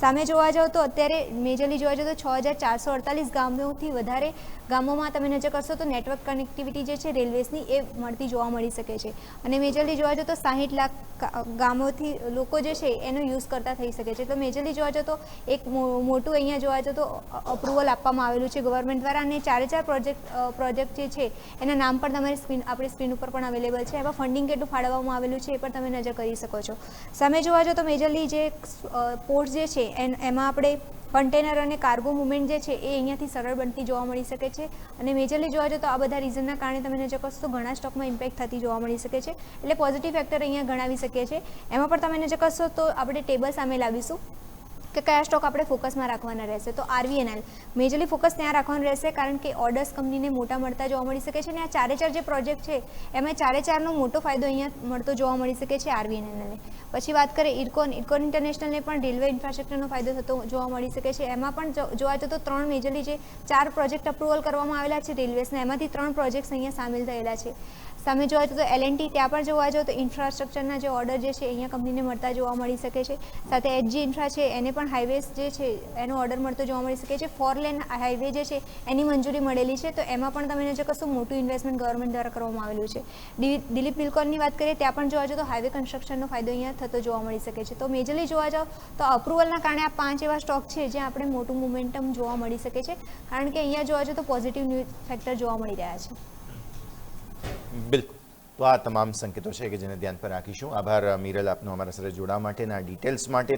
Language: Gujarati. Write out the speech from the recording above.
સામે જોવા જાઓ તો અત્યારે મેજરલી જોવા જાઓ તો 6448 ગામોથી વધારે ગામોમાં તમે નજર કરશો તો નેટવર્ક કનેક્ટિવિટી જે છે રેલવેઝની એ મળતી જોવા મળી શકે છે અને મેજરલી જોવા જાઓ તો 60 લાખ ગામોથી લોકો જે છે એનો યુઝ કરતા થઈ શકે છે. તો મેજરલી જોવા જાઓ તો એક મોટું અહીંયા જોવા જાઓ તો અપ્રુવલ આપવામાં આવેલું છે ગવર્મેન્ટ દ્વારા અને 4 પ્રોજેક્ટ જે છે એના નામ પણ તમારી આપણી સ્ક્રીન ઉપર પણ અવેલેબલ છે. એમાં ફંડિંગ કેટલું ફાળવવામાં આવેલું છે એ પણ તમે નજર કરી શકો છો. સામે જોવા જાઓ તો મેજરલી જે પોર્ટ જે છે એમાં આપણે કન્ટેનર અને કાર્ગો મુવમેન્ટ જે છે એ અહીંયાથી સરળ બનતી જોવા મળી શકે છે અને મેજરલી જોવા જાઓ તો આ બધા રીઝનના કારણે તમે નજર કરશો તો ઘણા સ્ટોકમાં ઇમ્પેક્ટ થતી જોવા મળી શકે છે. એટલે પોઝિટિવ ફેક્ટર અહીંયા ગણાવી શકીએ છીએ. એમાં પણ તમે નજર કરશો તો આપણે ટેબલ સામે લાવીશું કે કયા સ્ટોક આપણે ફોકસમાં રાખવાના રહેશે. તો આરવીએનએલ મેજરલી ફોકસ ત્યાં રાખવાનું રહેશે કારણ કે ઓર્ડર્સ કંપનીને મોટા મળતા જોવા મળી શકે છે અને આ 4 જે પ્રોજેક્ટ છે એમાં 4નો મોટો ફાયદો અહીંયા મળતો જોવા મળી શકે છે આરવીએનએલને. પછી વાત કરીએ ઇરકોન ઇન્ટરનેશનલને પણ રેલવે ઇન્ફ્રાસ્ટ્રક્ચરનો ફાયદો થતો જોવા મળી શકે છે. એમાં પણ જોવા જતો 3 મેજરલી જે 4 પ્રોજેક્ટ અપ્રુવલ કરવામાં આવેલા છે રેલવેઝના એમાંથી 3 પ્રોજેક્ટ્સ અહીંયા સામેલ થયેલા છે. સામે જોવા જતો એલએનટી ત્યાં પણ જોવા જાઓ તો ઇન્ફ્રાસ્ટ્રક્ચરના જે ઓર્ડર જે છે અહીંયા કંપનીને મળતા જોવા મળી શકે છે. સાથે એચજી ઇન્ફ્રા છે એને પણ હાઈવેઝ જે છે એનો ઓર્ડર મળતો જોવા મળી શકે છે. 4 લેન હાઈવે જે છે એની મંજૂરી મળેલી છે. તો એમાં પણ તમે નજર કરશો મોટું ઇન્વેસ્ટમેન્ટ ગવર્મેન્ટ દ્વારા કરવામાં આવેલું છે. દિલીપ બિલ્કોનની વાત કરીએ ત્યાં પણ જોવા જાઓ તો હાઈવે કન્સ્ટ્રક્શનનો ફાયદો અહીંયા થતો જોવા મળી શકે છે. તો મેજરલી જોવા જાઓ તો અપ્રુવલના કારણે આ 5 એવા સ્ટોક છે જ્યાં આપણે મોટું મોમેન્ટમ જોવા મળી શકે છે કારણ કે અહીંયા જોવા જાઓ તો પોઝિટિવ ન્યૂઝ ફેક્ટર જોવા મળી રહ્યા છે. બિલકુલ. તો આ તમામ સંકેતો છે કે જેને ધ્યાન પર રાખીશું. આભાર મિરલ આપનો અમારા સાથે જોડાવા માટે અને આ ડિટેલ્સ માટે.